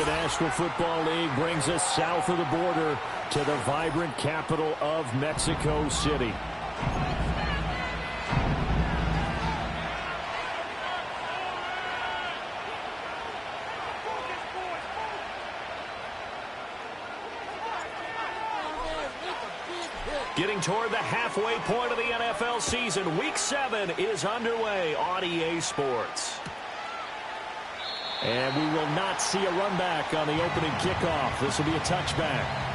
the National Football League brings us south of the border to the vibrant capital of Mexico City. Getting toward the halfway point of the NFL season, Week 7 is underway on EA Sports. And we will not see a run back on the opening kickoff. This will be a touchback.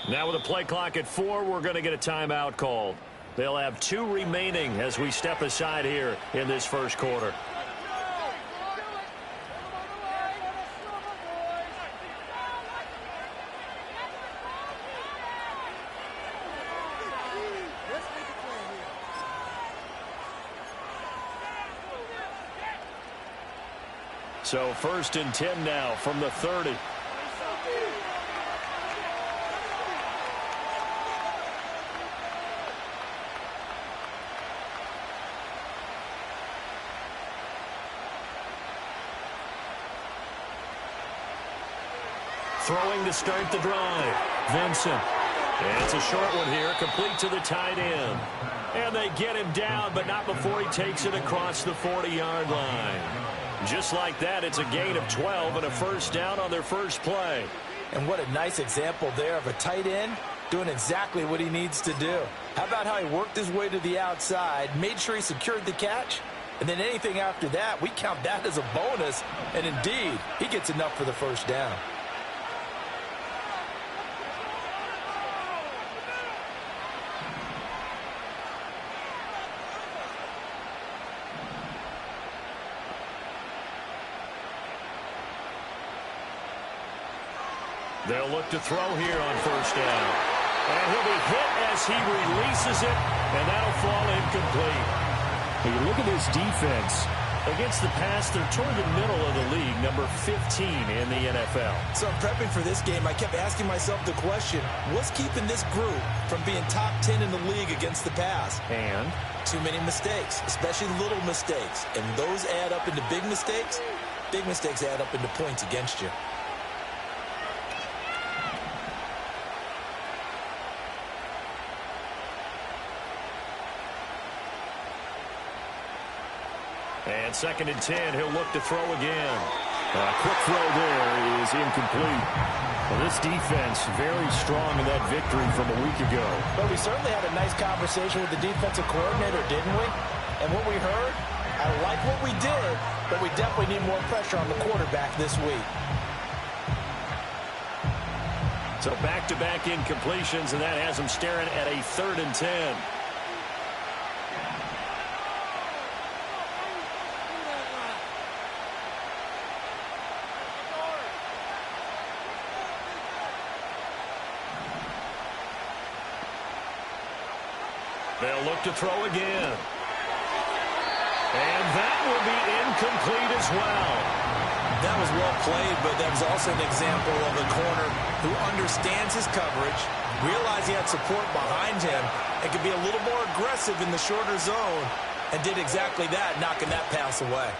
Now with a play clock at 4, we're going to get a timeout called. They'll have 2 remaining as we step aside here in this first quarter. So 1st and 10 now from the 30. Throwing to start the drive. Vincent. And it's a short one here, complete to the tight end. And they get him down, but not before he takes it across the 40-yard line. Just like that, it's a gain of 12 and a first down on their first play. And what a nice example there of a tight end doing exactly what he needs to do. How about how he worked his way to the outside, made sure he secured the catch, and then anything after that, we count that as a bonus. And indeed, he gets enough for the first down. They'll look to throw here on first down. And he'll be hit as he releases it, and that'll fall incomplete. When you look at this defense, against the pass, they're toward the middle of the league, number 15 in the NFL. So prepping for this game, I kept asking myself the question, what's keeping this group from being top 10 in the league against the pass? And? Too many mistakes, especially little mistakes. And those add up into big mistakes. Big mistakes add up into points against you. And 2nd and 10, he'll look to throw again. A quick throw there is incomplete. Well, this defense very strong in that victory from a week ago. But we certainly had a nice conversation with the defensive coordinator, didn't we? And what we heard, I like what we did, but we definitely need more pressure on the quarterback this week. So back-to-back incompletions, and that has them staring at a 3rd and 10. They'll look to throw again. And that will be incomplete as well. That was well played, but that was also an example of a corner who understands his coverage, realized he had support behind him, and could be a little more aggressive in the shorter zone, and did exactly that, knocking that pass away.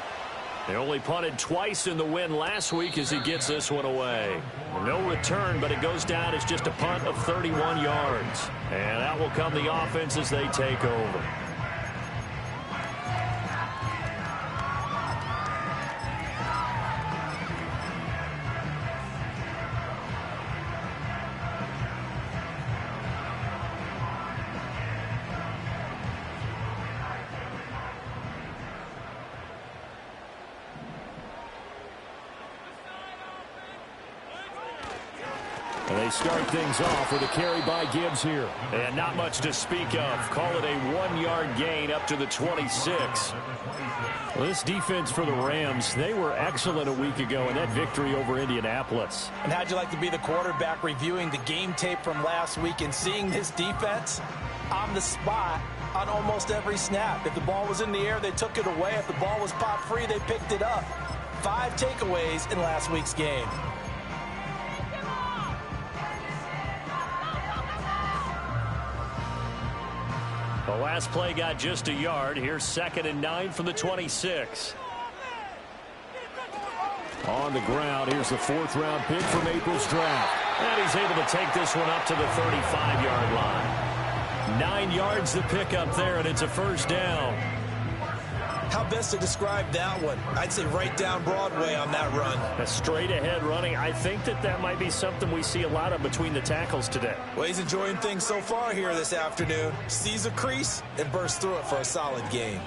They only punted twice in the win last week as he gets this one away. No return, but it goes down as just a punt of 31 yards. And out will come the offense as they take over. And they start things off with a carry by Gibbs here. And not much to speak of. Call it a 1-yard gain up to the 26. Well, this defense for the Rams, they were excellent a week ago in that victory over Indianapolis. And how'd you like to be the quarterback reviewing the game tape from last week and seeing this defense on the spot on almost every snap? If the ball was in the air, they took it away. If the ball was popped free, they picked it up. 5 takeaways in last week's game. The last play got just a yard. Here's 2nd and 9 from the 26. On the ground, here's the 4th-round pick from April's draft. And he's able to take this one up to the 35-yard line. 9 yards to pick up there, and it's a first down. How best to describe that one? I'd say right down Broadway on that run. A straight-ahead running. I think that might be something we see a lot of between the tackles today. Well, he's enjoying things so far here this afternoon. Sees a crease and bursts through it for a solid gain.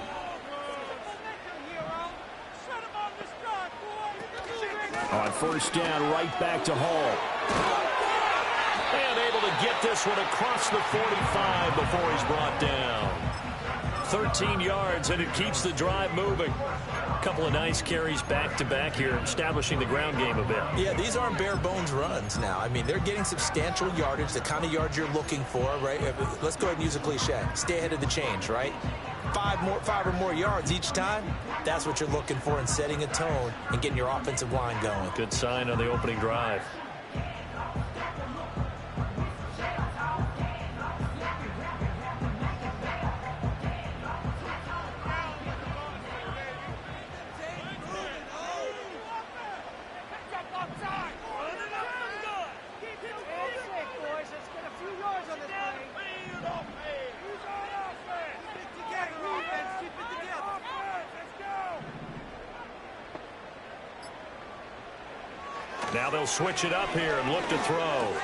On first down, right back to Hall. And able to get this one across the 45 before he's brought down. 13 yards, and it keeps the drive moving. A couple of nice carries back-to-back here, establishing the ground game a bit. Yeah, these aren't bare-bones runs now. I mean, they're getting substantial yardage, the kind of yards you're looking for, right? Let's go ahead and use a cliche. Stay ahead of the change, right? 5 or more yards each time, that's what you're looking for in setting a tone and getting your offensive line going. Good sign on the opening drive. Now they'll switch it up here and look to throw.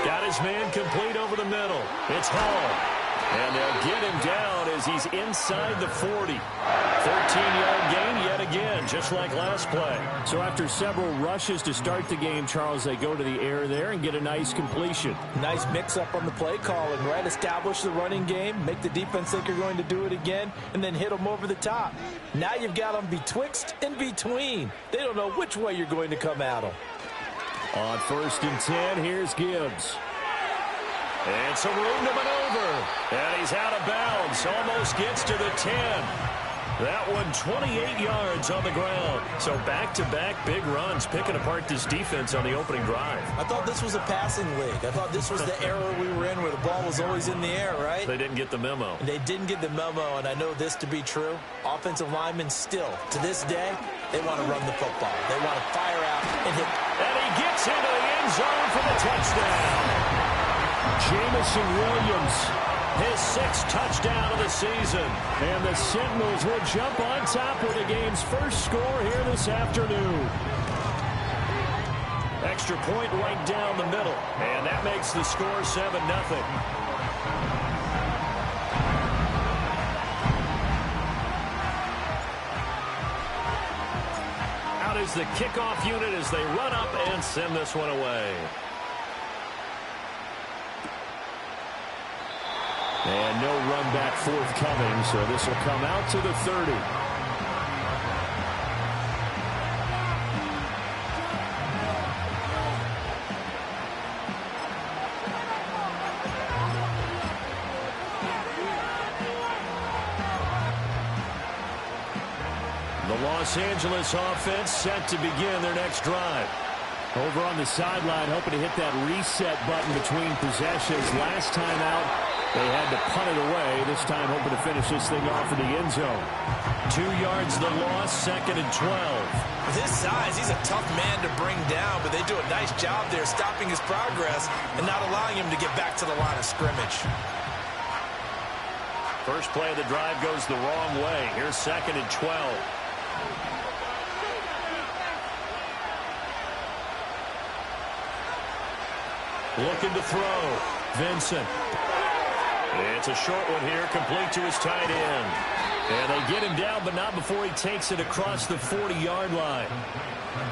Got his man complete over the middle. It's Hall. And they'll get him down as he's inside the 40. 13-yard gain yet again, just like last play. So after several rushes to start the game, Charles, they go to the air there and get a nice completion. Nice mix-up on the play calling, right? Establish the running game, make the defense think you're going to do it again, and then hit them over the top. Now you've got them betwixt and between. They don't know which way you're going to come at them. On 1st and 10, here's Gibbs. And some room to maneuver. And he's out of bounds. Almost gets to the 10. That one 28 yards on the ground. So back-to-back big runs, picking apart this defense on the opening drive. I thought this was a passing league. I thought this was the era we were in where the ball was always in the air, right? They didn't get the memo. They didn't get the memo, and I know this to be true. Offensive linemen still, to this day, they want to run the football. They want to fire out and hit. And he gets into the end zone for the touchdown. Jamison Williams, his 6th touchdown of the season. And the Sentinels will jump on top with the game's first score here this afternoon. Extra point right down the middle. And that makes the score 7-0. Out is the kickoff unit as they run up and send this one away. And no run back forthcoming, so this will come out to the 30. The Los Angeles offense set to begin their next drive. Over on the sideline, hoping to hit that reset button between possessions. Last time out, they had to punt it away. This time hoping to finish this thing off in the end zone. 2 yards the loss, 2nd and 12. With his size, he's a tough man to bring down, but they do a nice job there stopping his progress and not allowing him to get back to the line of scrimmage. First play of the drive goes the wrong way. Here's 2nd and 12. Looking to throw. Vincent. It's a short one here, complete to his tight end. And they get him down, but not before he takes it across the 40-yard line.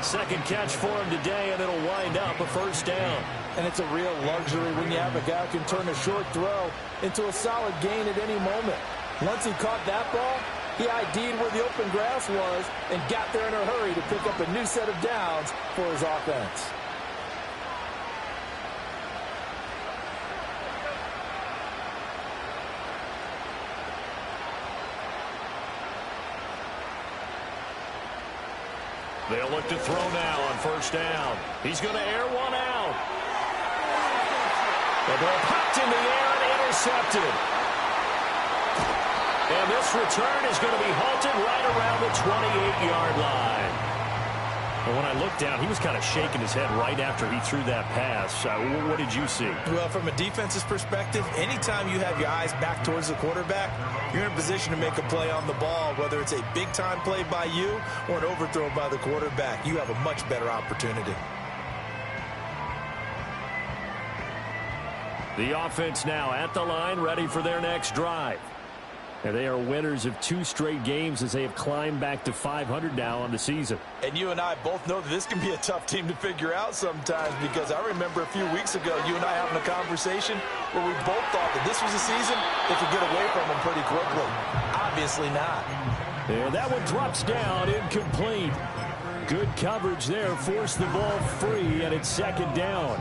Second catch for him today, and it'll wind up a first down. And it's a real luxury when you have a guy who can turn a short throw into a solid gain at any moment. Once he caught that ball, he ID'd where the open grass was and got there in a hurry to pick up a new set of downs for his offense. They'll look to throw now on first down. He's going to air one out. The ball popped in the air and intercepted. And this return is going to be halted right around the 28-yard line. And when I looked down, he was kind of shaking his head right after he threw that pass. What did you see? Well, from a defense's perspective, anytime you have your eyes back towards the quarterback, you're in a position to make a play on the ball, whether it's a big-time play by you or an overthrow by the quarterback. You have a much better opportunity. The offense now at the line, ready for their next drive. And they are winners of 2 straight games as they have climbed back to 500 now on the season. And you and I both know that this can be a tough team to figure out sometimes, because I remember a few weeks ago you and I having a conversation where we both thought that this was a season they could get away from them pretty quickly. Obviously not. And that one drops down, incomplete. Good coverage there, forced the ball free, and it's second down.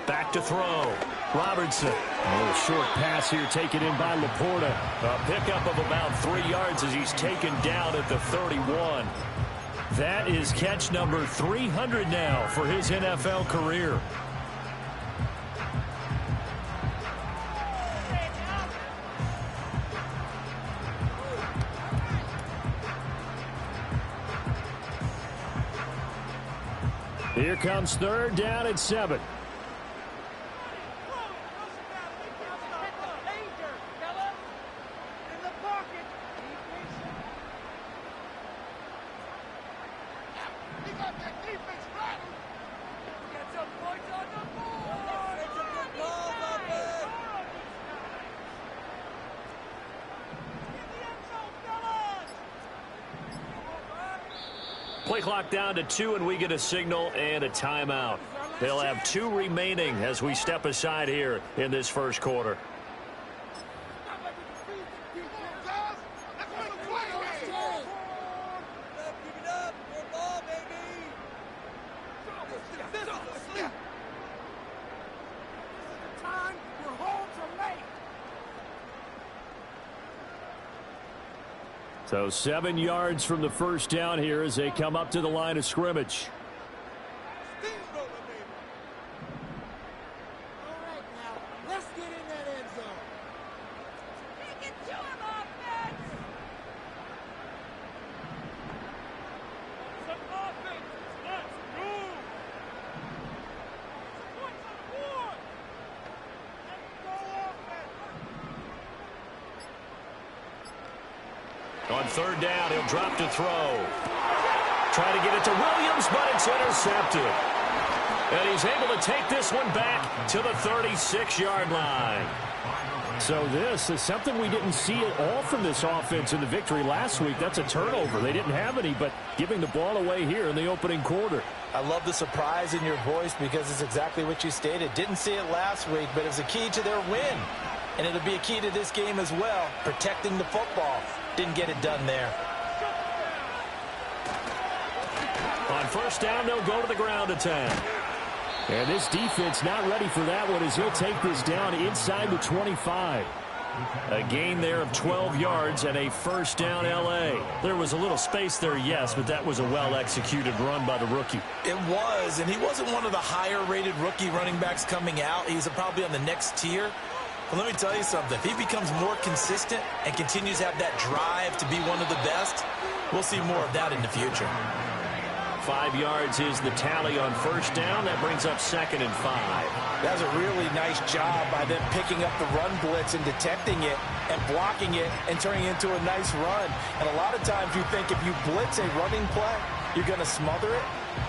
Back to throw. Robertson. A little short pass here taken in by Laporta. A pickup of about 3 yards as he's taken down at the 31. That is catch number 300 now for his NFL career. Here comes third down at 7. Play clock down to 2, and we get a signal and a timeout. They'll have 2 remaining as we step aside here in this first quarter. So 7 yards from the first down here as they come up to the line of scrimmage. On third down, he'll drop to throw. Trying to get it to Williams, but it's intercepted. And he's able to take this one back to the 36-yard line. So this is something we didn't see at all from this offense in the victory last week. That's a turnover. They didn't have any, but giving the ball away here in the opening quarter. I love the surprise in your voice because it's exactly what you stated. Didn't see it last week, but it was a key to their win. And it'll be a key to this game as well, protecting the football. Didn't get it done there. On first down, they'll go to the ground attack. And this defense not ready for that one as he'll take this down inside the 25. A gain there of 12 yards and a first down L.A. There was a little space there, yes, but that was a well-executed run by the rookie. It was, and he wasn't one of the higher-rated rookie running backs coming out. He's probably on the next tier. But let me tell you something. If he becomes more consistent and continues to have that drive to be one of the best, we'll see more of that in the future. 5 yards is the tally on first down. That brings up 2nd and 5. That was a really nice job by them picking up the run blitz and detecting it and blocking it and turning it into a nice run. And a lot of times you think if you blitz a running play, you're going to smother it.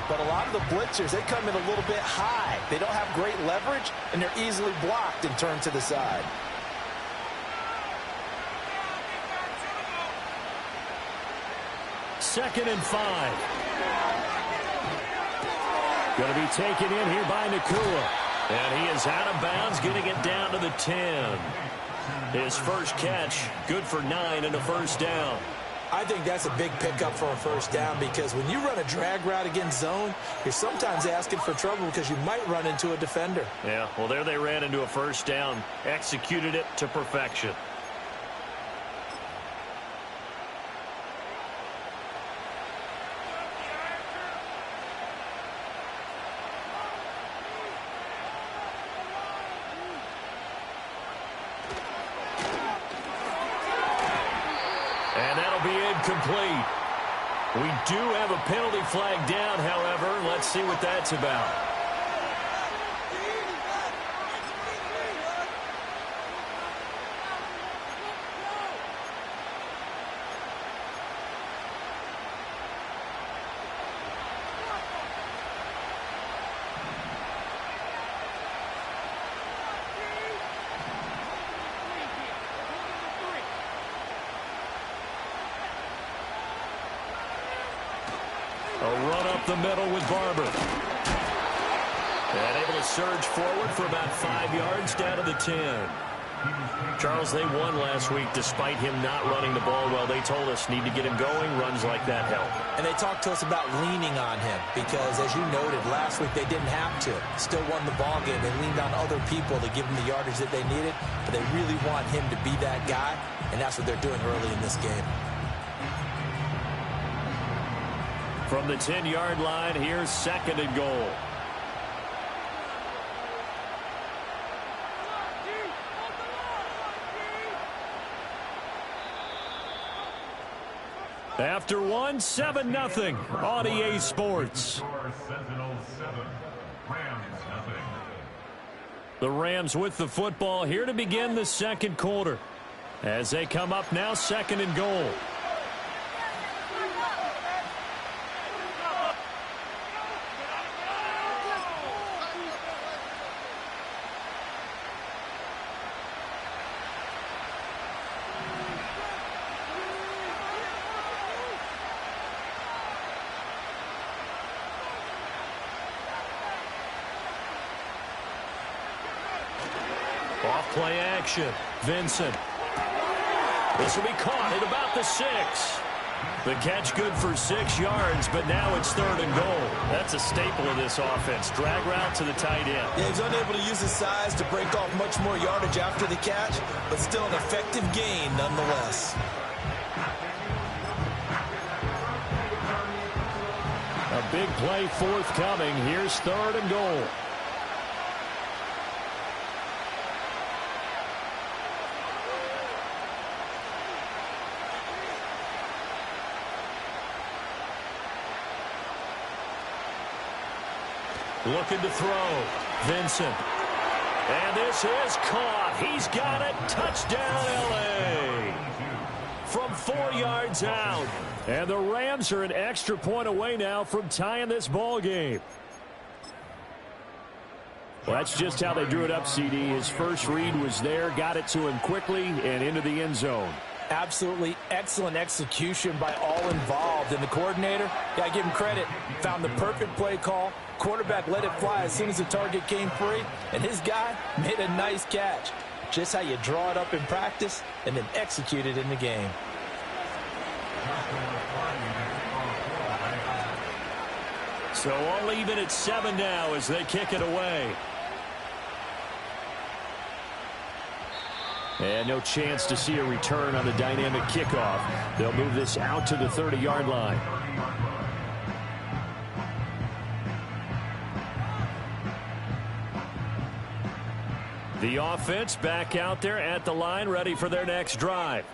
But a lot of the blitzers, they come in a little bit high. They don't have great leverage, and they're easily blocked and turned to the side. Second and 5. Going to be taken in here by Nakua. And he is out of bounds, getting it down to the 10. His first catch, good for 9 and a first down. I think that's a big pickup for a first down because when you run a drag route against zone, you're sometimes asking for trouble because you might run into a defender. Yeah, well, there they ran into a first down, executed it to perfection. And that'll be incomplete. We do have a penalty flag down, however. Let's see what that's about. A run up the middle with Barber. And able to surge forward for about 5 yards down to the 10. Charles, they won last week despite him not running the ball well. They told us need to get him going. Runs like that help. And they talked to us about leaning on him because, as you noted, last week they didn't have to. Still won the ball game. They leaned on other people to give them the yardage that they needed. But they really want him to be that guy, and that's what they're doing early in this game. From the 10-yard line, here's 2nd and goal. After 1, 7-0 on EA Sports. The Rams with the football here to begin the second quarter. As they come up now, 2nd and goal. Off play action. Vincent. This will be caught at about the 6. The catch good for 6 yards, but now it's 3rd and goal. That's a staple of this offense. Drag route to the tight end. Yeah, he's unable to use his size to break off much more yardage after the catch, but still an effective gain nonetheless. A big play forthcoming. Here's 3rd and goal. Looking to throw. Vincent. And this is caught. He's got it. Touchdown, L.A. From 4 yards out. And the Rams are an extra point away now from tying this ball game. Well, that's just how they drew it up, CD. His first read was there, got it to him quickly, and into the end zone. Absolutely excellent execution by all involved. And the coordinator, got to give him credit, found the perfect play call. Quarterback let it fly as soon as the target came free, and his guy made a nice catch. Just how you draw it up in practice and then execute it in the game. So all even at 7 now as they kick it away. And no chance to see a return on the dynamic kickoff. They'll move this out to the 30-yard line. The offense back out there at the line, ready for their next drive.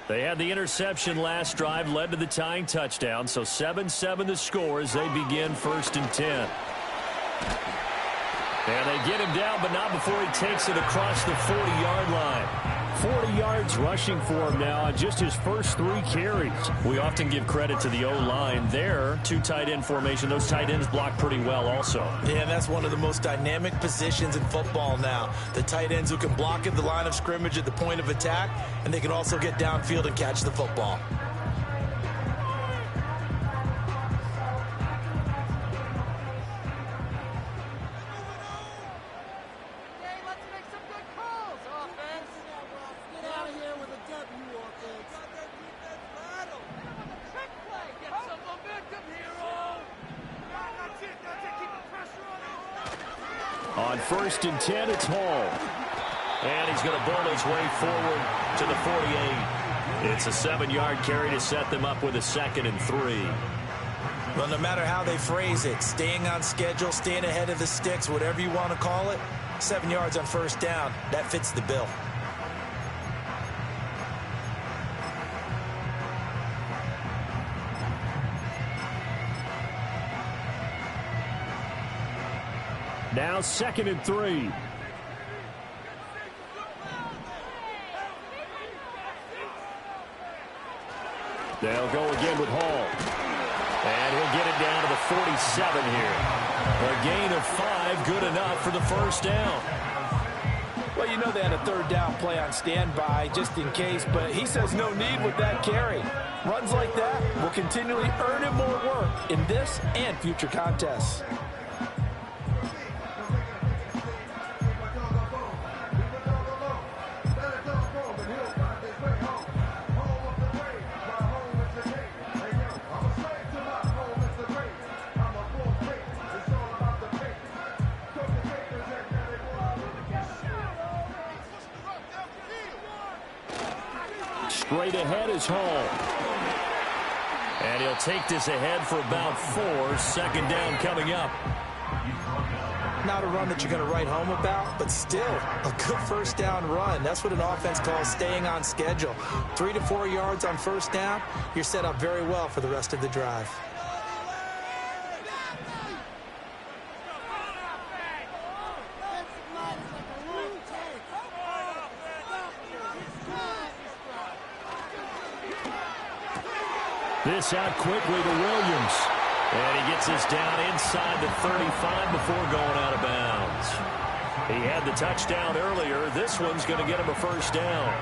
They had the interception last drive, led to the tying touchdown. So 7-7 the score as they begin 1st and 10. And they get him down, but not before he takes it across the 40-yard line. 40 yards rushing for him now on just his first 3 carries. We often give credit to the O-line there. 2 tight end formation. Those tight ends block pretty well also. Yeah, and that's one of the most dynamic positions in football now. The tight ends who can block at the line of scrimmage at the point of attack, and they can also get downfield and catch the football. On 1st and 10, it's Hall. And he's going to bowl his way forward to the 48. It's a 7-yard carry to set them up with a 2nd and 3. Well, no matter how they phrase it, staying on schedule, staying ahead of the sticks, whatever you want to call it, 7 yards on 1st down, that fits the bill. Now 2nd and 3. They'll go again with Hall. And he'll get it down to the 47 here. A gain of 5, good enough for the 1st down. Well, you know they had a 3rd down play on standby just in case, but he says no need with that carry. Runs like that will continually earn him more work in this and future contests. Straight ahead is Hall. And he'll take this ahead for about 4. 2nd down coming up. Not a run that you're going to write home about, but still a good 1st down run. That's what an offense calls staying on schedule. 3 to 4 yards on 1st down, you're set up very well for the rest of the drive. This out quickly to Williams. And he gets this down inside the 35 before going out of bounds. He had the touchdown earlier. This one's going to get him a 1st down.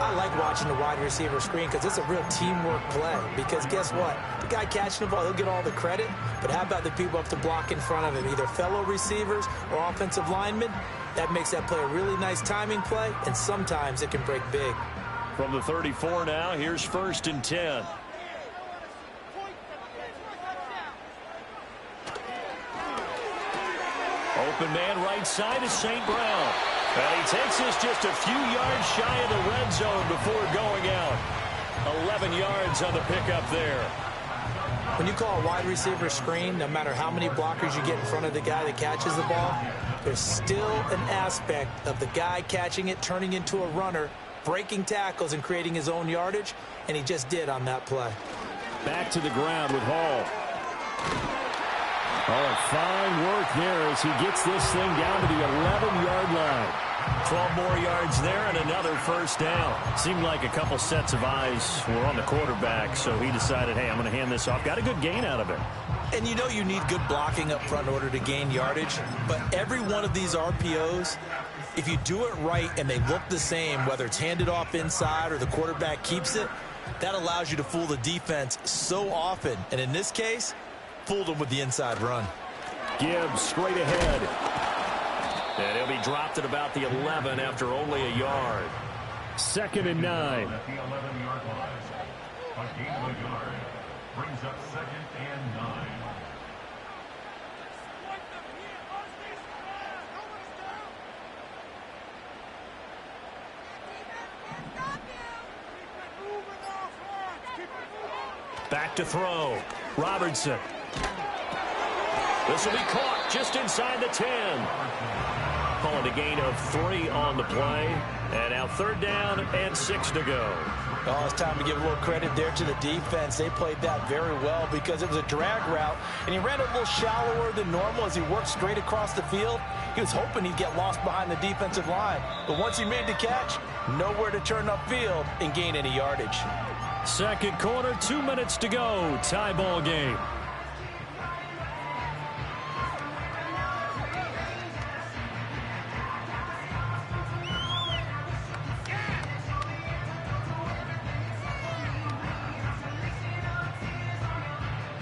I like watching the wide receiver screen because it's a real teamwork play. Because guess what? The guy catching the ball, he'll get all the credit. But how about the people up to block in front of him, either fellow receivers or offensive linemen? That makes that play a really nice timing play, and sometimes it can break big. From the 34 now, here's 1st and 10. Open man right side is St. Brown. And he takes this just a few yards shy of the red zone before going out. 11 yards on the pickup there. When you call a wide receiver screen, no matter how many blockers you get in front of the guy that catches the ball, there's still an aspect of the guy catching it, turning into a runner, breaking tackles and creating his own yardage, and he just did on that play. Back to the ground with Hall. Oh, fine work there as he gets this thing down to the 11-yard line. 12 more yards there and another 1st down. Seemed like a couple sets of eyes were on the quarterback, so he decided, hey, I'm going to hand this off. Got a good gain out of it. And you know you need good blocking up front in order to gain yardage, but every one of these RPOs, if you do it right and they look the same, whether it's handed off inside or the quarterback keeps it, that allows you to fool the defense so often. And in this case, fooled them with the inside run. Gibbs straight ahead. And he'll be dropped at about the 11 after only a yard. 2nd and 9. At the 11-yard line. A gain of a yard brings up 2nd and 9. Back to throw. Robertson. This will be caught just inside the 10. Calling a gain of 3 on the play. And now 3rd down and 6 to go. Oh, it's time to give a little credit there to the defense. They played that very well because it was a drag route, and he ran a little shallower than normal as he worked straight across the field. He was hoping he'd get lost behind the defensive line, but once he made the catch, nowhere to turn upfield and gain any yardage. Second quarter, 2 minutes to go. Tie ball game.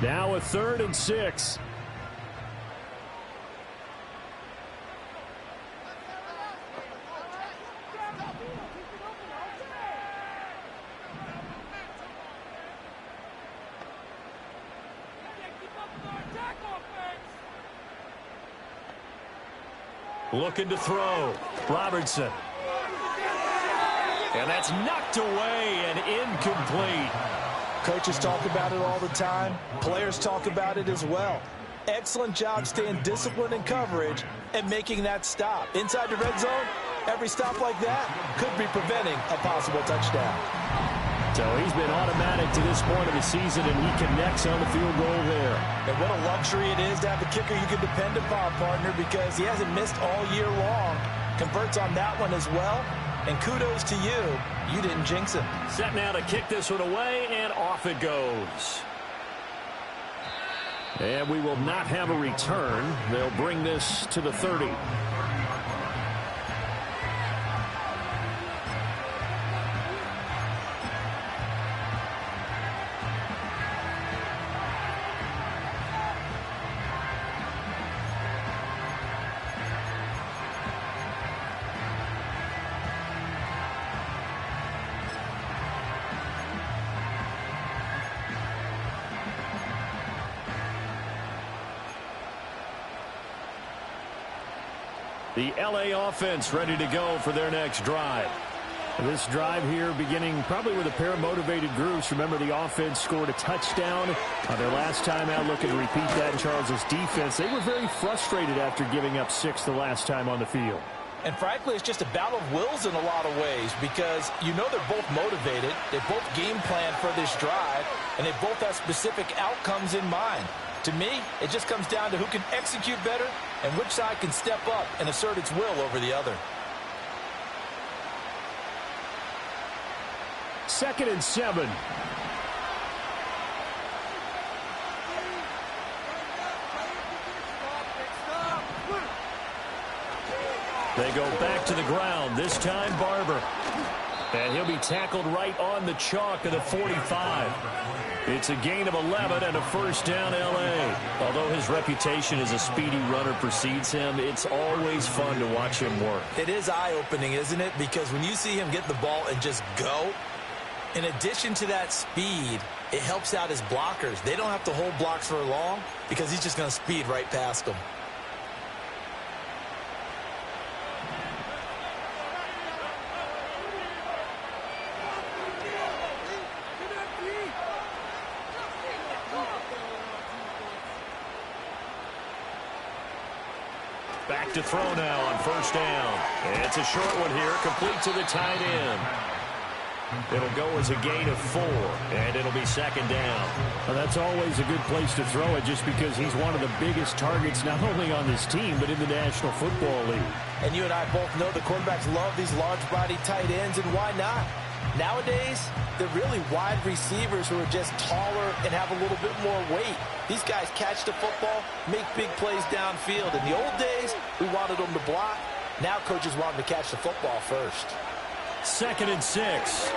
Now a 3rd and 6. Looking to throw. Robertson. And that's knocked away and incomplete. Coaches talk about it all the time. Players talk about it as well. Excellent job staying disciplined in coverage and making that stop. Inside the red zone, every stop like that could be preventing a possible touchdown. So he's been automatic to this point of the season, and he connects on the field goal there. And what a luxury it is to have a kicker you can depend upon, partner, because he hasn't missed all year long. Converts on that one as well. And kudos to you. You didn't jinx him. Set now to kick this one away, and off it goes. And we will not have a return. They'll bring this to the 30. The LA offense ready to go for their next drive. This drive here beginning probably with a pair of motivated groups. Remember, the offense scored a touchdown on their last time out. Looking to repeat that in Charles's defense. They were very frustrated after giving up 6 the last time on the field. And frankly, it's just a battle of wills in a lot of ways because you know they're both motivated. They both game plan for this drive, and they both have specific outcomes in mind. To me, it just comes down to who can execute better and which side can step up and assert its will over the other. 2nd and 7. They go back to the ground, this time Barber. And he'll be tackled right on the chalk of the 45. It's a gain of 11 and a first down L.A. Although his reputation as a speedy runner precedes him, it's always fun to watch him work. It is eye-opening, isn't it? Because when you see him get the ball and just go, in addition to that speed, it helps out his blockers. They don't have to hold blocks for long because he's just going to speed right past them. Back to throw now on first down. It's a short one here, complete to the tight end. It'll go as a gain of 4, and it'll be second down. Well, that's always a good place to throw it just because he's one of the biggest targets not only on this team but in the National Football League. And you and I both know the quarterbacks love these large-body tight ends, and why not? Nowadays, they're really wide receivers who are just taller and have a little bit more weight. These guys catch the football, make big plays downfield. In the old days, we wanted them to block. Now coaches want them to catch the football first. 2nd and 6.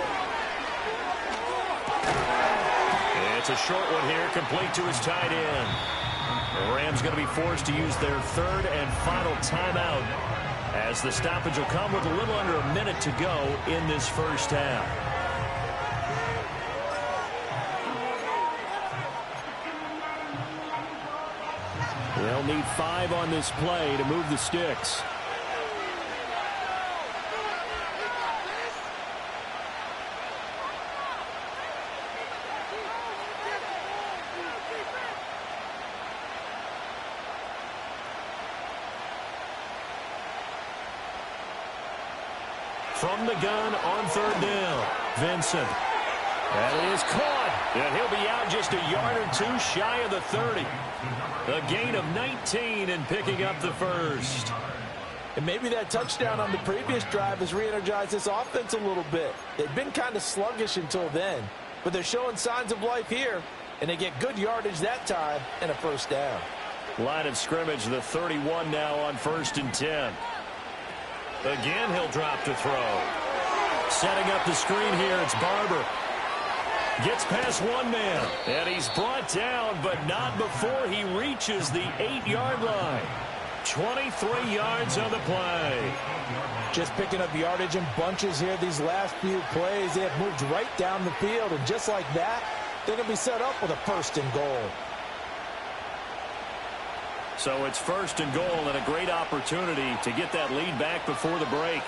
It's a short one here, complete to his tight end. The Rams going to be forced to use their 3rd and final timeout as the stoppage will come with a little under a minute to go in this first half. They'll need 5 on this play to move the sticks. From the gun on 3rd down, Vincent. That is caught. And he'll be out just a yard or two shy of the 30. A gain of 19 and picking up the first. And maybe that touchdown on the previous drive has re-energized this offense a little bit. They've been kind of sluggish until then, but they're showing signs of life here, and they get good yardage that time and a first down. Line of scrimmage, the 31 now on 1st and 10. Again, he'll drop to throw. Setting up the screen here, it's Barber. Gets past one man, and he's brought down, but not before he reaches the 8-yard line. 23 yards on the play. Just picking up yardage in bunches here these last few plays. They have moved right down the field, and just like that, they're going to be set up with a 1st and goal. So it's 1st and goal and a great opportunity to get that lead back before the break.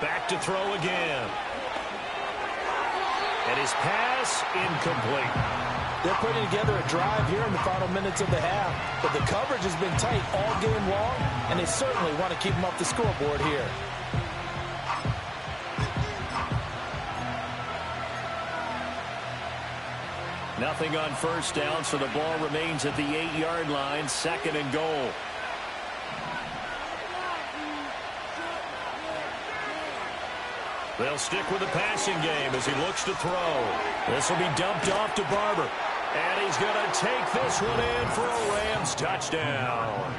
Back to throw again. And his pass incomplete. They're putting together a drive here in the final minutes of the half, but the coverage has been tight all game long, and they certainly want to keep them off the scoreboard here. Nothing on first down, so the ball remains at the 8-yard line, 2nd and goal. They'll stick with the passing game as he looks to throw. This will be dumped off to Barber. And he's going to take this one in for a Rams touchdown.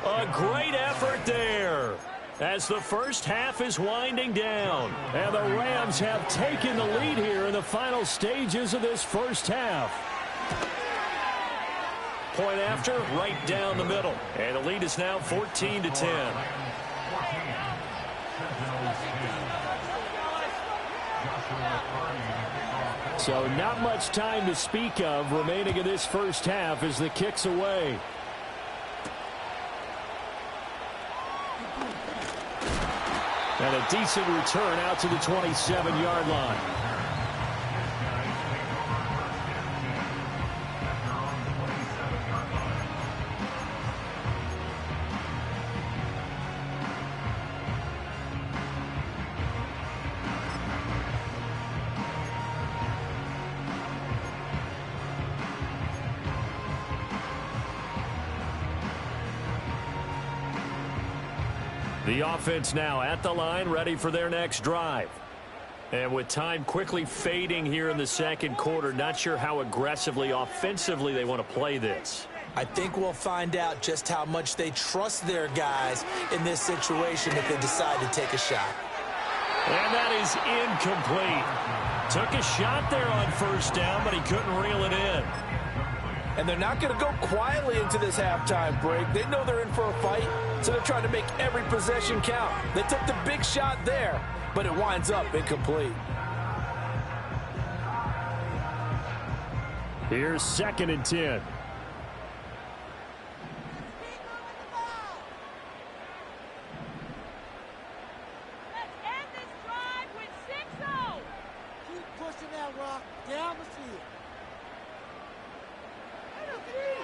A great effort there as the first half is winding down. And the Rams have taken the lead here in the final stages of this first half. Point after, right down the middle. And the lead is now 14-10. So not much time to speak of remaining in this first half as the kick's away. And a decent return out to the 27-yard line. The offense now at the line, ready for their next drive. And with time quickly fading here in the second quarter, not sure how aggressively, offensively they want to play this. I think we'll find out just how much they trust their guys in this situation if they decide to take a shot. And that is incomplete. Took a shot there on first down, but he couldn't reel it in. And they're not going to go quietly into this halftime break. They know they're in for a fight, so they're trying to make every possession count. They took the big shot there, but it winds up incomplete. Here's 2nd and 10.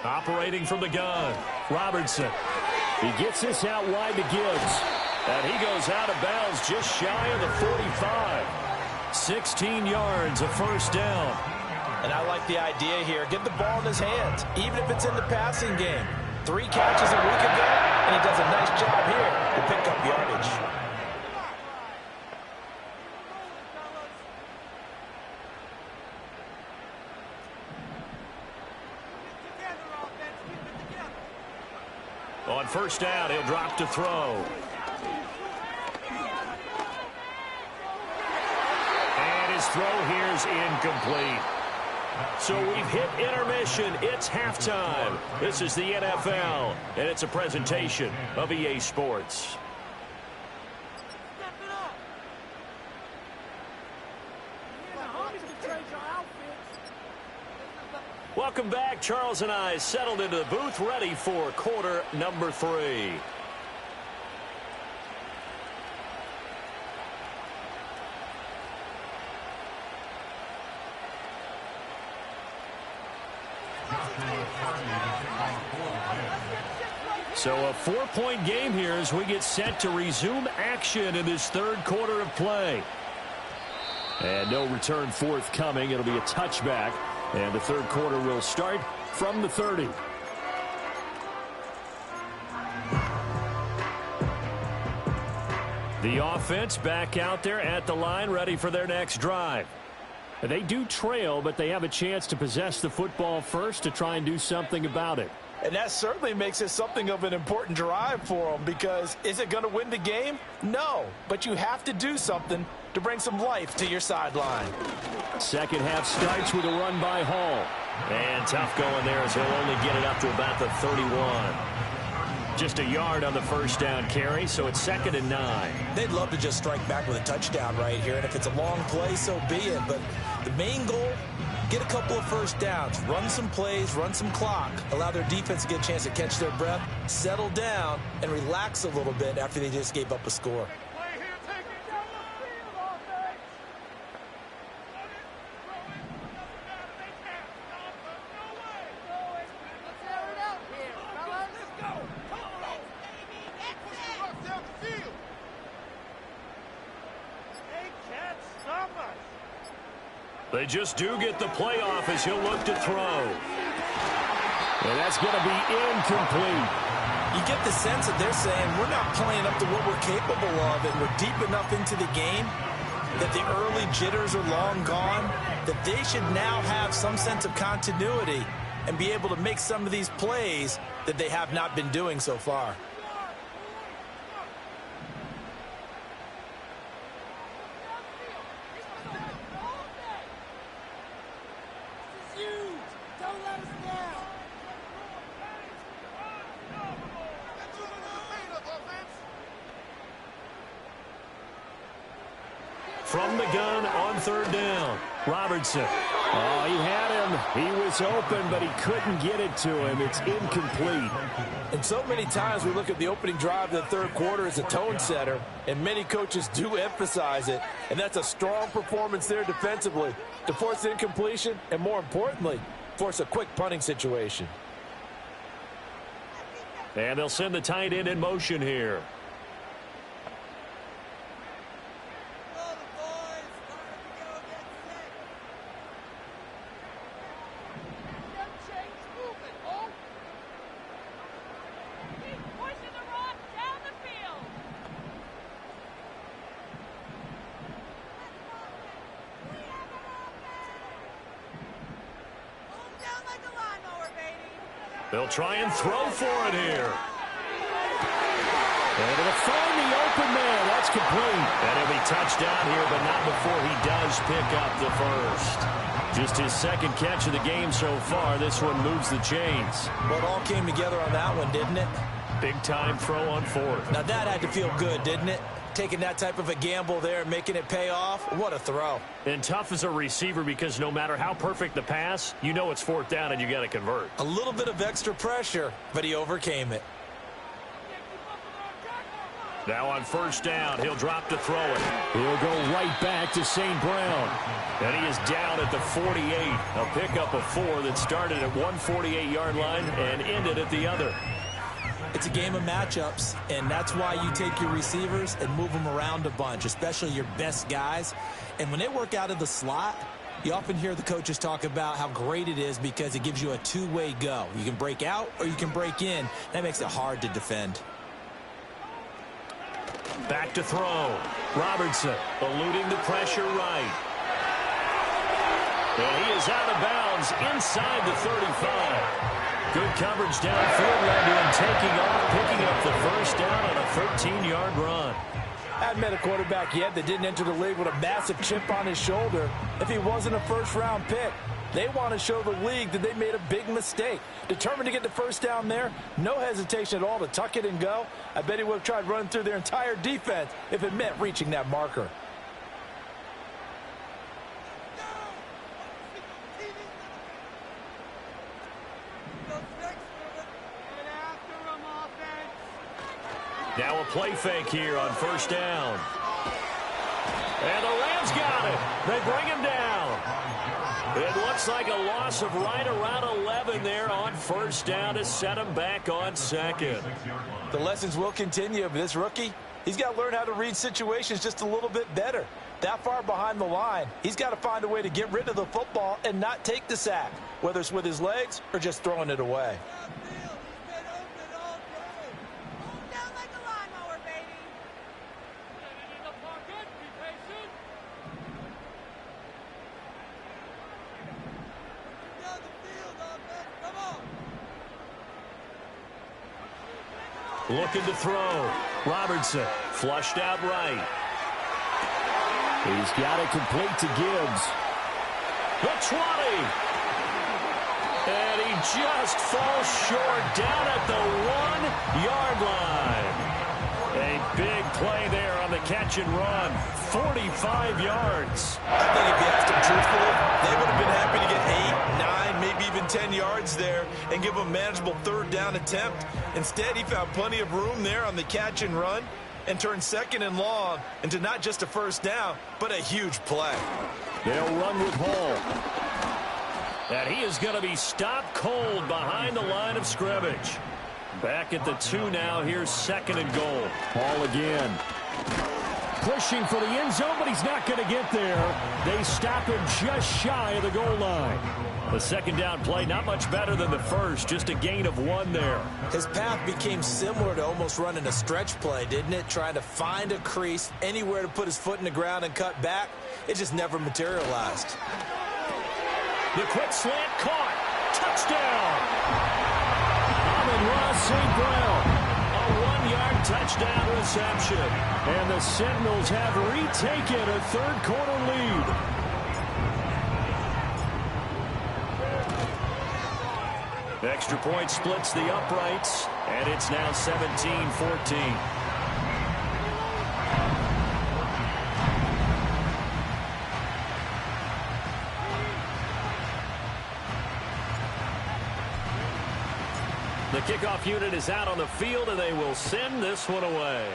Operating from the gun, Robertson. He gets this out wide to Gibbs. And he goes out of bounds just shy of the 45. 16 yards, a first down. And I like the idea here. Get the ball in his hands, even if it's in the passing game. 3 catches a week ago, and he does a nice job here to pick up yardage. On first down, he'll drop to throw. And his throw here is incomplete. So we've hit intermission. It's halftime. This is the NFL, and it's a presentation of EA Sports. Welcome back. Charles and I settled into the booth, ready for quarter number 3. So a 4-point game here as we get set to resume action in this third quarter of play. And no return forthcoming. It'll be a touchback. And the third quarter will start from the 30. The offense back out there at the line, ready for their next drive. They do trail, but they have a chance to possess the football first to try and do something about it. And that certainly makes it something of an important drive for them, because is it going to win the game? No, but you have to do something to bring some life to your sideline. Second half starts with a run by Hall. And tough going there as he'll only get it up to about the 31. Just a yard on the first down carry, so it's 2nd and 9. They'd love to just strike back with a touchdown right here, and if it's a long play, so be it. But the main goal, get a couple of first downs, run some plays, run some clock, allow their defense to get a chance to catch their breath, settle down, and relax a little bit after they just gave up a score. They just do get the playoff as he'll look to throw. And that's going to be incomplete. You get the sense that they're saying we're not playing up to what we're capable of, and we're deep enough into the game that the early jitters are long gone, that they should now have some sense of continuity and be able to make some of these plays that they have not been doing so far. From the gun on 3rd down, Robertson. Oh, he had him. He was open, but he couldn't get it to him. It's incomplete. And so many times we look at the opening drive of the third quarter as a tone setter, and many coaches do emphasize it, and that's a strong performance there defensively to force incompletion and, more importantly, force a quick punting situation. And they'll send the tight end in motion here. They'll try and throw for it here. And it'll find the open man. That's complete. And he'll be touched down here, but not before he does pick up the first. Just his second catch of the game so far. This one moves the chains. Well, it all came together on that one, didn't it? Big time throw on 4th. Now that had to feel good, didn't it? Taking that type of a gamble there and making it pay off. What a throw. And tough as a receiver because no matter how perfect the pass, you know it's 4th down and you got to convert. A little bit of extra pressure, but he overcame it. Now on 1st down, he'll drop to throw it. He'll go right back to St. Brown. And he is down at the 48. A pickup of 4 that started at 148-yard line and ended at the other. It's a game of matchups, and that's why you take your receivers and move them around a bunch, especially your best guys. And when they work out of the slot, you often hear the coaches talk about how great it is because it gives you a two-way go. You can break out or you can break in. That makes it hard to defend. Back to throw. Robertson eluding the pressure right. And he is out of bounds inside the 35. Good coverage downfield led to him taking off, picking up the first down on a 13-yard run. I haven't met a quarterback yet that didn't enter the league with a massive chip on his shoulder if he wasn't a first-round pick. They want to show the league that they made a big mistake. Determined to get the first down there, no hesitation at all to tuck it and go. I bet he would have tried running through their entire defense if it meant reaching that marker. Now a play fake here on 1st down. And the Rams got it. They bring him down. It looks like a loss of right around 11 there on first down to set him back on second. The lessons will continue, but this rookie, he's got to learn how to read situations just a little bit better. That far behind the line, he's got to find a way to get rid of the football and not take the sack, whether it's with his legs or just throwing it away. Looking to throw. Robertson flushed out right. He's got it complete to Gibbs. The 20. And he just falls short down at the 1-yard line. A big play there on the catch and run. 45 yards. I think if you asked them truthfully, they would have been happy to get 8, 9, maybe even 10 yards there and give them a manageable third down attempt. Instead, he found plenty of room there on the catch and run and turned second and long into not just a first down, but a huge play. They'll run with Hall. And he is going to be stopped cold behind the line of scrimmage. Back at the 2 now. Here's second and goal. Hall again. Pushing for the end zone, but he's not going to get there. They stop him just shy of the goal line. The second down play, not much better than the first, just a gain of 1 there. His path became similar to almost running a stretch play, didn't it? Trying to find a crease, anywhere to put his foot in the ground and cut back. It just never materialized. The quick slant caught. Touchdown. Amon-Ra St. Brown. A 1-yard touchdown reception. And the Sentinels have retaken a third-quarter lead. Extra point splits the uprights, and it's now 17-14. The kickoff unit is out on the field, and they will send this one away.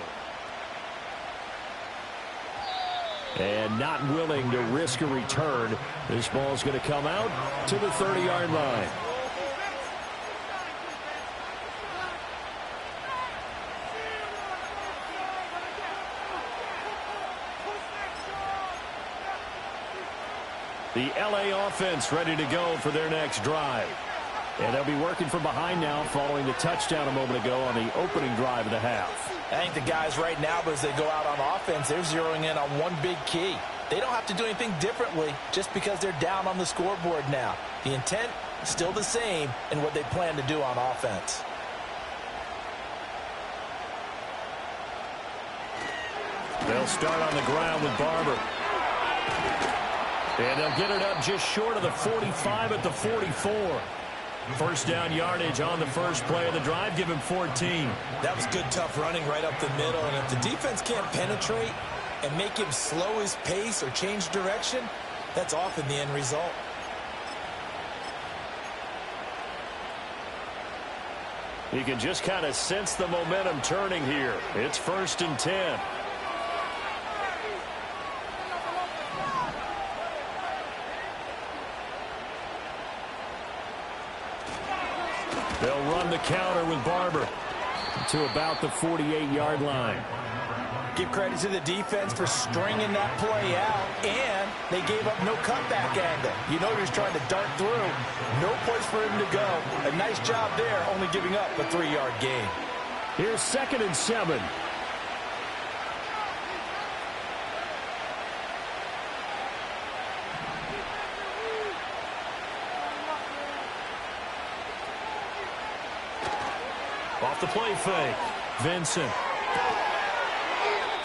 And not willing to risk a return. This ball is going to come out to the 30-yard line. The LA offense ready to go for their next drive. And they'll be working from behind now following the touchdown a moment ago on the opening drive of the half. I think the guys right now, as they go out on offense, they're zeroing in on one big key. They don't have to do anything differently just because they're down on the scoreboard now. The intent is still the same in what they plan to do on offense. They'll start on the ground with Barber. And they'll get it up just short of the 45 at the 44. First down yardage on the first play of the drive. Give him 14. That was good, tough running right up the middle. And if the defense can't penetrate and make him slow his pace or change direction, that's often the end result. You can just kind of sense the momentum turning here. It's 1st and 10. They'll run the counter with Barber to about the 48-yard line. Give credit to the defense for stringing that play out, and they gave up no cutback angle. You know he was trying to dart through. No place for him to go. A nice job there, only giving up a 3-yard gain. Here's 2nd and 7. Off the play fake. Vincent.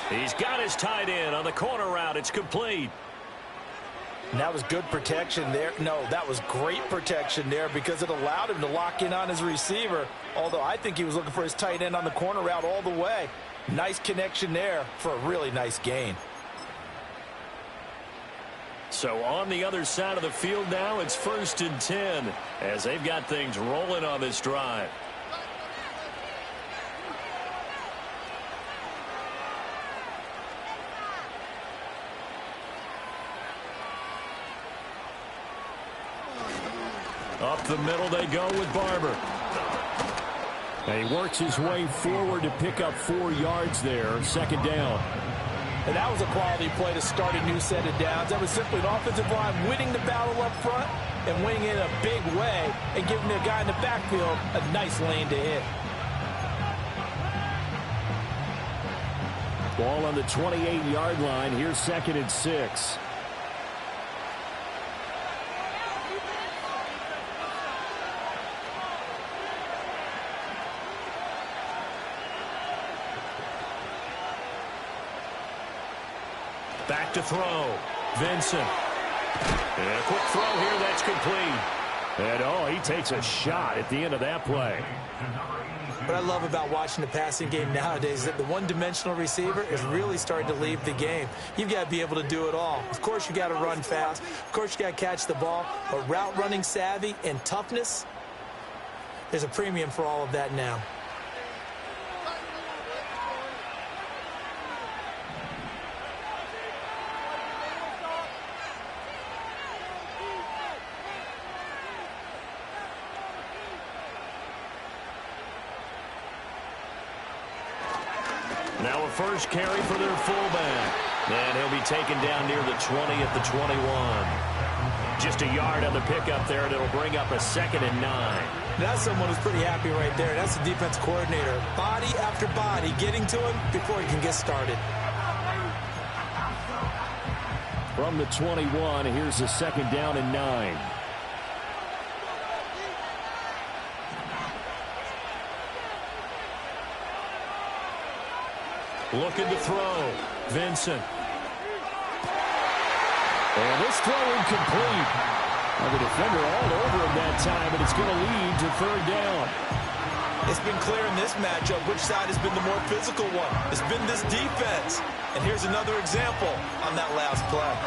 He's got his tight end on the corner route. It's complete. And that was good protection there. No, that was great protection there because it allowed him to lock in on his receiver. Although I think he was looking for his tight end on the corner route all the way. Nice connection there for a really nice gain. So on the other side of the field now, it's 1st and 10 as they've got things rolling on this drive. Up the middle they go with Barber. And he works his way forward to pick up 4 yards there. Second down. And that was a quality play to start a new set of downs. That was simply an offensive line winning the battle up front and winning it in a big way and giving the guy in the backfield a nice lane to hit. Ball on the 28-yard line. Here's 2nd and 6. Back to throw. Vincent. And a quick throw here. That's complete. And, he takes a shot at the end of that play. What I love about watching the passing game nowadays is that the one-dimensional receiver is really starting to leave the game. You've got to be able to do it all. Of course, you got to run fast. Of course, you got to catch the ball. But route running savvy and toughness, there's a premium for all of that now. Now a first carry for their fullback. And he'll be taken down near the 20 at the 21. Just a yard on the pickup there, and it'll bring up a 2nd and 9. That's someone who's pretty happy right there. That's the defense coordinator. Body after body getting to him before he can get started. From the 21, here's a 2nd down and 9. Looking to throw. Vincent. And this throw incomplete. The defender all over him that time, but it's going to lead to 3rd down. It's been clear in this matchup which side has been the more physical one. It's been this defense. And here's another example on that last play.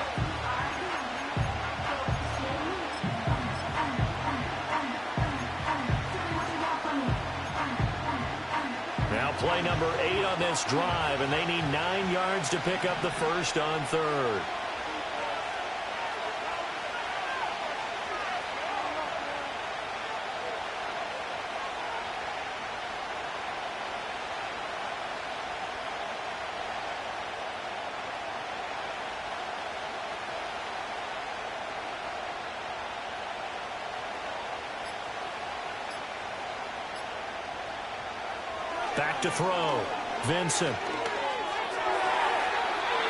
Now play number 8 on this drive, and they need 9 yards to pick up the first on 3rd. Back to throw. Vincent.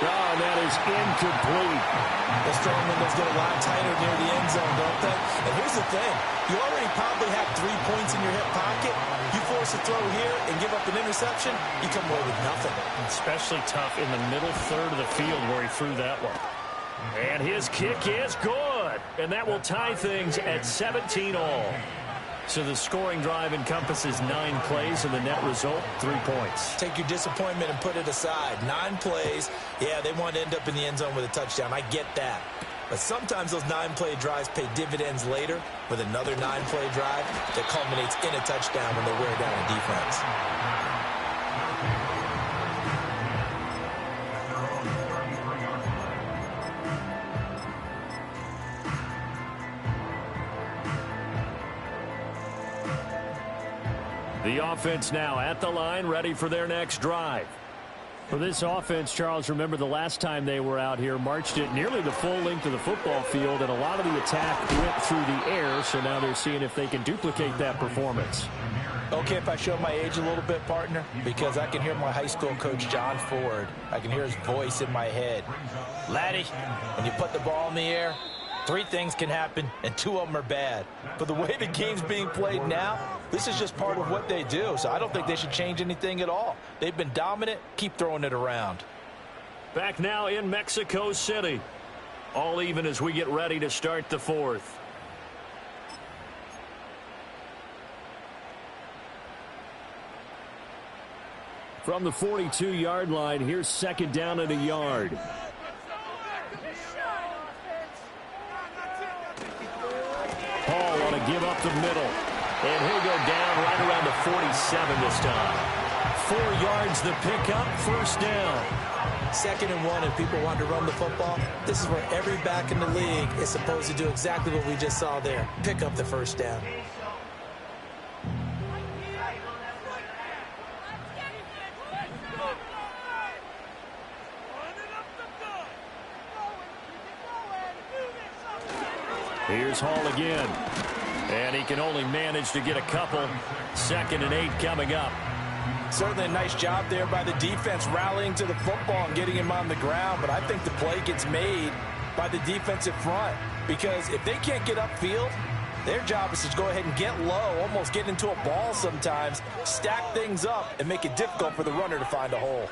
Oh, that is incomplete. The strong windows get a lot tighter near the end zone, don't they? And here's the thing. You already probably have 3 points in your hip pocket. You force a throw here and give up an interception, you come away with nothing. Especially tough in the middle third of the field where he threw that one. And his kick is good. And that will tie things at 17 all. So the scoring drive encompasses 9 plays, and the net result, 3 points. Take your disappointment and put it aside. 9 plays. Yeah, they want to end up in the end zone with a touchdown. I get that. But sometimes those 9-play drives pay dividends later with another 9-play drive that culminates in a touchdown when they wear down a defense. The offense now at the line, ready for their next drive. For this offense, Charles, remember the last time they were out here, marched it nearly the full length of the football field, and a lot of the attack went through the air, so now they're seeing if they can duplicate that performance. Okay, if I show my age a little bit, partner, because I can hear my high school coach, John Ford. I can hear his voice in my head. Laddie, when you put the ball in the air, 3 things can happen, and 2 of them are bad. But the way the game's being played now, this is just part of what they do. So I don't think they should change anything at all. They've been dominant. Keep throwing it around. Back now in Mexico City. All even as we get ready to start the 4th. From the 42-yard line, here's 2nd down and a yard. Paul want to give up the middle. And he'll go down right around the 47 this time. 4 yards the pickup, first down. 2nd and 1 and people want to run the football, this is where every back in the league is supposed to do exactly what we just saw there. Pick up the first down. Here's Hall again. And he can only manage to get a couple. 2nd and 8 coming up. Certainly a nice job there by the defense rallying to the football and getting him on the ground. But I think the play gets made by the defensive front. Because if they can't get upfield, their job is to go ahead and get low, almost get into a ball sometimes, stack things up, and make it difficult for the runner to find a hole.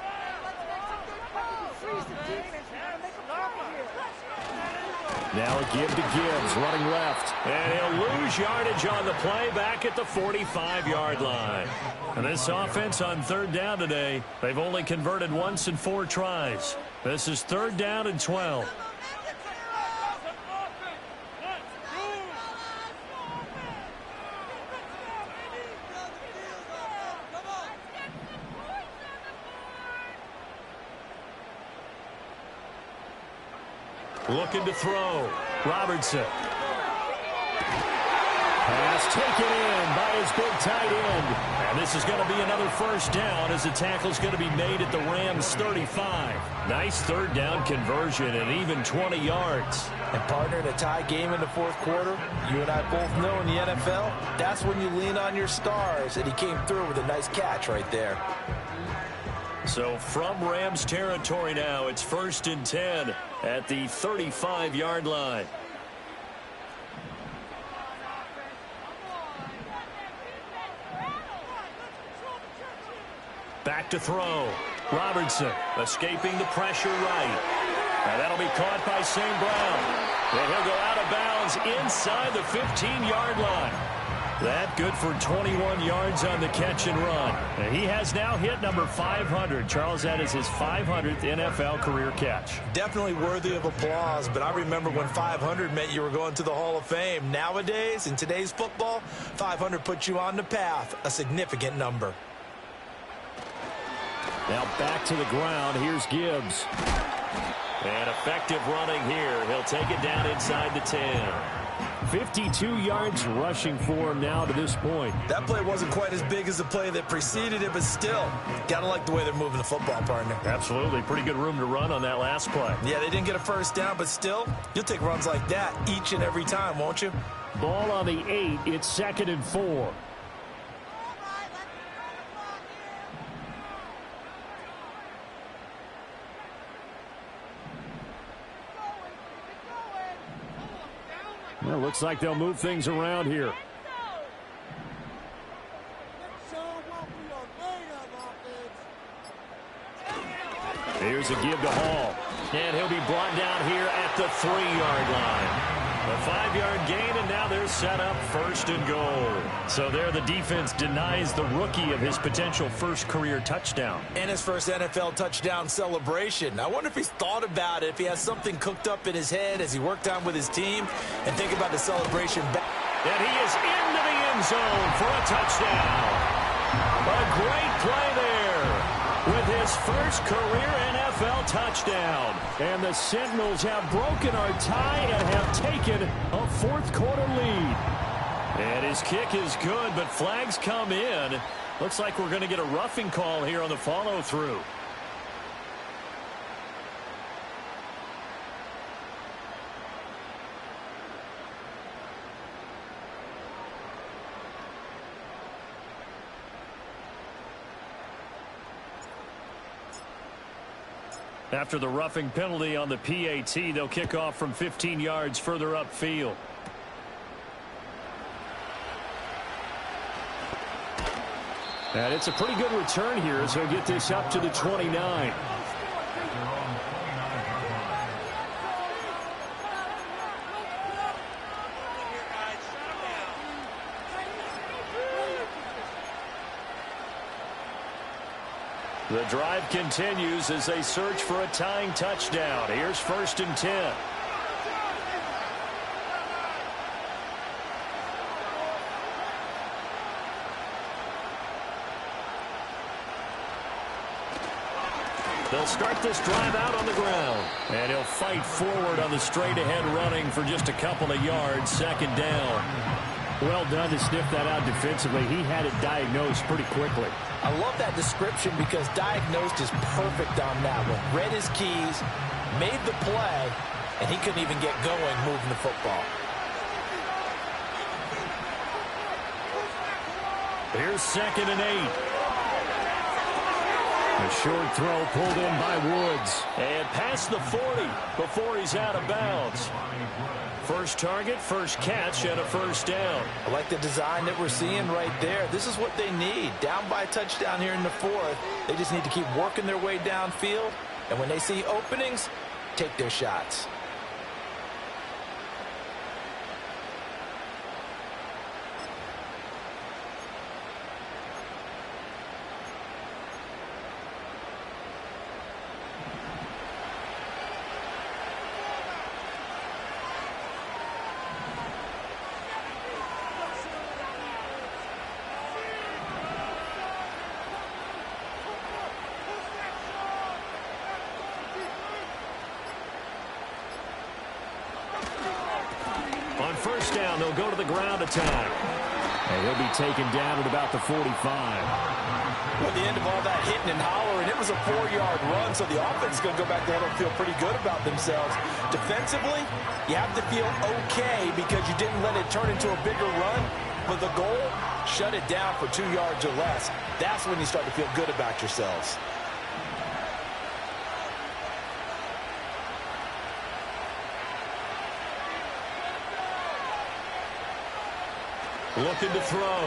Now a give to Gibbs, running left. And he'll lose yardage on the play back at the 45-yard line. And this offense on 3rd down today, they've only converted once in 4 tries. This is 3rd down and 12. Looking to throw. Robertson. Pass taken in by his big tight end. And this is going to be another first down as the tackle's going to be made at the Rams' 35. Nice 3rd down conversion and even 20 yards. And partner, in a tie game in the 4th quarter, you and I both know in the NFL, that's when you lean on your stars. And he came through with a nice catch right there. So from Rams territory now, it's 1st and 10 at the 35-yard line. Back to throw. Robertson escaping the pressure right. And that'll be caught by St. Brown. And he'll go out of bounds inside the 15-yard line. That good for 21 yards on the catch and run. And he has now hit number 500. Charles, that is his 500th NFL career catch. Definitely worthy of applause, but I remember when 500 meant you were going to the Hall of Fame. Nowadays, in today's football, 500 puts you on the path, a significant number. Now back to the ground. Here's Gibbs. And effective running here. He'll take it down inside the 10. 52 yards rushing for him now to this point. That play wasn't quite as big as the play that preceded it, but still, gotta like the way they're moving the football, partner. Absolutely. Pretty good room to run on that last play. Yeah, they didn't get a first down, but still, you'll take runs like that each and every time, won't you? Ball on the 8. It's 2nd and 4. Well, looks like they'll move things around here. Here's a give to Hall. And he'll be brought down here at the 3-yard line. A 5-yard gain, and now they're set up 1st and goal. So there the defense denies the rookie of his potential first career touchdown. And his first NFL touchdown celebration. I wonder if he's thought about it, if he has something cooked up in his head as he worked on with his team, and think about the celebration. And he is into the end zone for a touchdown. A great play there with his first career NFL touchdown. And the Sentinels have broken our tie and have taken a 4th quarter lead. And his kick is good, but flags come in. Looks like we're going to get a roughing call here on the follow-through. After the roughing penalty on the PAT, they'll kick off from 15 yards further upfield. And it's a pretty good return here as he'll get this up to the 29. The drive continues as they search for a tying touchdown. Here's 1st and 10. They'll start this drive out on the ground. And he'll fight forward on the straight-ahead running for just a couple of yards. Second down. Well done to sniff that out defensively. He had it diagnosed pretty quickly. I love that description because diagnosed is perfect on that one. Read his keys, made the play, and he couldn't even get going moving the football. Here's 2nd and 8. A short throw pulled in by Woods. And past the 40 before he's out of bounds. First target, first catch, and a first down. I like the design that we're seeing right there. This is what they need. Down by a touchdown here in the 4th. They just need to keep working their way downfield. And when they see openings, take their shots. On first down, they'll go to the ground attack. And he'll be taken down at about the 45. Well, at the end of all that hitting and hollering, it was a 4-yard run, so the offense is going to go back there and feel pretty good about themselves. Defensively, you have to feel okay because you didn't let it turn into a bigger run. But the goal, shut it down for 2 yards or less. That's when you start to feel good about yourselves. Looking to throw.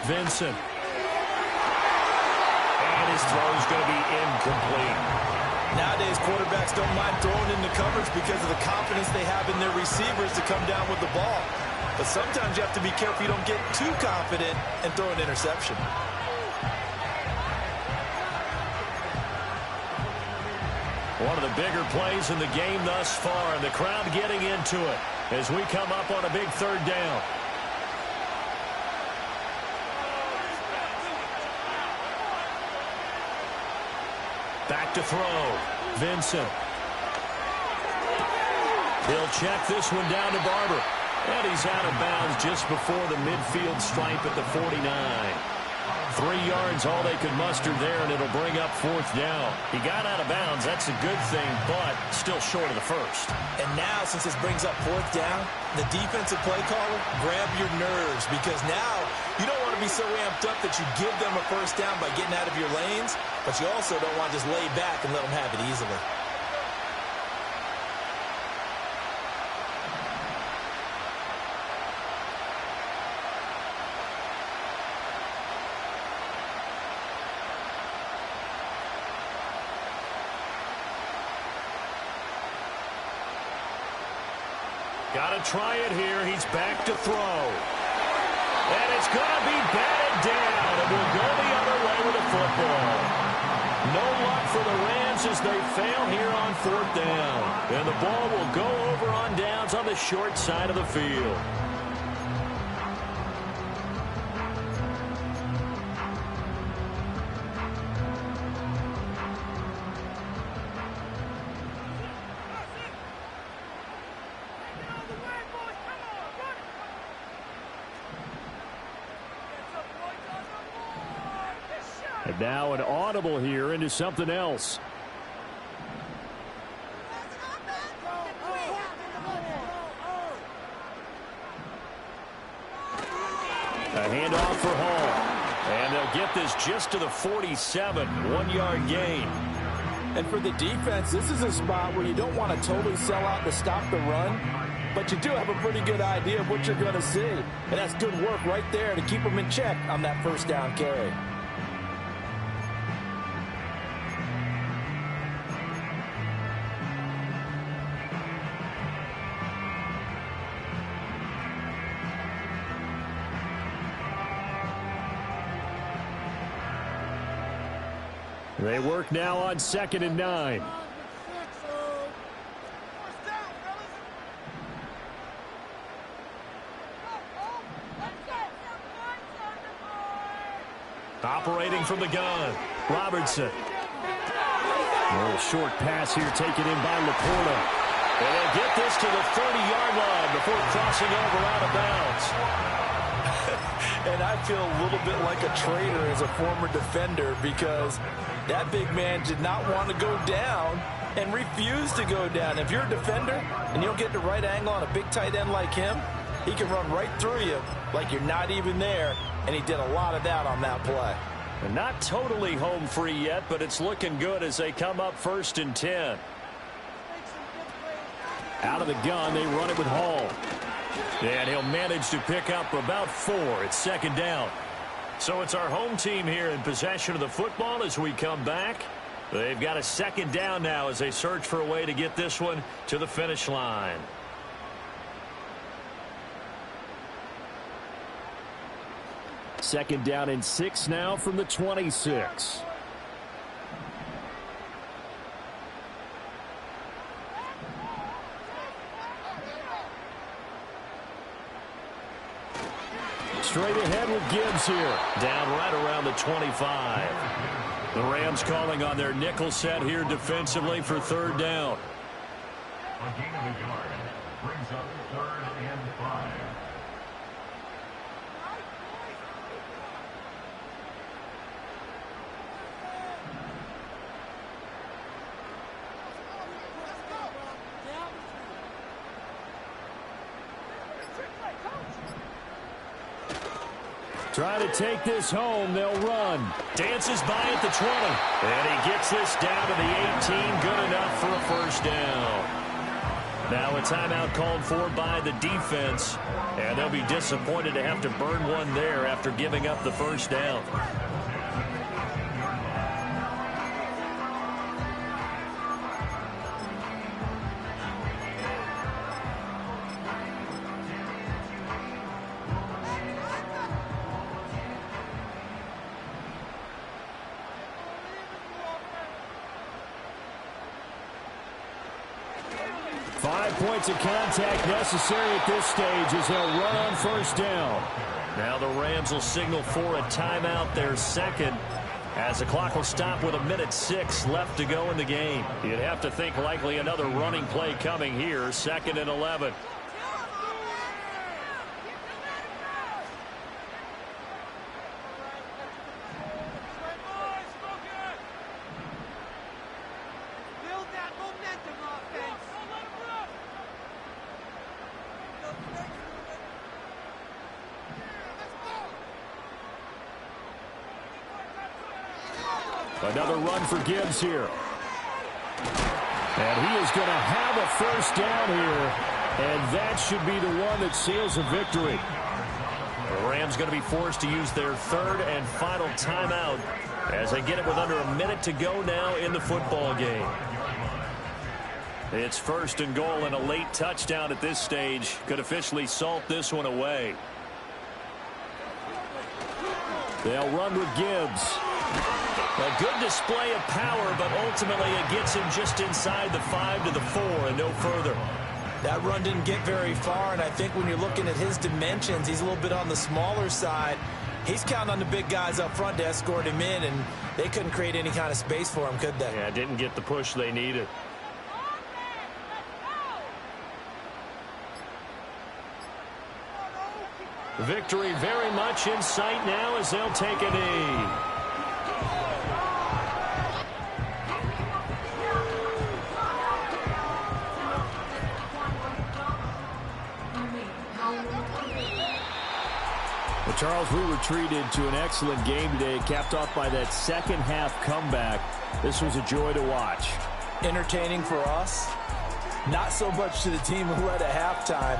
Vincent. And his throw is going to be incomplete. Nowadays, quarterbacks don't mind throwing into coverage because of the confidence they have in their receivers to come down with the ball. But sometimes you have to be careful you don't get too confident and throw an interception. One of the bigger plays in the game thus far, and the crowd getting into it as we come up on a big 3rd down. Back to throw. Vincent. He'll check this one down to Barber. And he's out of bounds just before the midfield stripe at the 49. 3 yards, all they could muster there, and it'll bring up 4th down. He got out of bounds. That's a good thing, but still short of the first. And now, since this brings up 4th down, the defensive play caller, grab your nerves because now you don't want to be so amped up that you give them a first down by getting out of your lanes, but you also don't want to just lay back and let them have it easily. Got to try it here. He's back to throw. And it's going to be batted down. And we'll go the other way with the football. No luck for the Rams as they fail here on 4th down. And the ball will go over on downs on the short side of the field. And now an audible here into something else. A handoff for Hall. And they'll get this just to the 47. 1-yard gain. And for the defense, this is a spot where you don't want to totally sell out to stop the run, but you do have a pretty good idea of what you're going to see. And that's good work right there to keep them in check on that first down carry. They work now on 2nd and 9. Operating from the gun, Robertson. A little short pass here taken in by Laporta. And they'll get this to the 30-yard line before crossing over out of bounds. And I feel a little bit like a traitor as a former defender because that big man did not want to go down and refused to go down. If you're a defender and you don't get the right angle on a big tight end like him, he can run right through you like you're not even there, and he did a lot of that on that play. And not totally home free yet, but it's looking good as they come up 1st and 10. Out of the gun, they run it with Hall. And he'll manage to pick up about 4. It's 2nd down. So it's our home team here in possession of the football as we come back. They've got a 2nd down now as they search for a way to get this one to the finish line. Second down and 6 now from the 26. Straight ahead with Gibbs here. Down right around the 25. The Rams calling on their nickel set here defensively for 3rd down. A gain of a yard brings up 3rd and 5. Try to take this home. They'll run. Dances by at the 20. And he gets this down to the 18. Good enough for a 1st down. Now a timeout called for by the defense. And they'll be disappointed to have to burn one there after giving up the 1st down. Points of contact necessary at this stage as they'll run on 1st down. Now the Rams will signal for a timeout, their 2nd, as the clock will stop with 1:06 left to go in the game. You'd have to think likely another running play coming here, 2nd and 11. Another run for Gibbs here. And he is going to have a 1st down here. And that should be the one that seals a victory. The Rams going to be forced to use their 3rd and final timeout as they get it with under a minute to go now in the football game. It's 1st and goal, and a late touchdown at this stage could officially salt this one away. They'll run with Gibbs. A good display of power, but ultimately it gets him just inside the 5 to the 4 and no further. That run didn't get very far, and I think when you're looking at his dimensions, he's a little bit on the smaller side. He's counting on the big guys up front to escort him in, and they couldn't create any kind of space for him, could they? Yeah, didn't get the push they needed. Victory very much in sight now as they'll take a knee. Well, Charles, we were treated to an excellent game today, capped off by that 2nd half comeback. This was a joy to watch. Entertaining for us. Not so much to the team who led at halftime.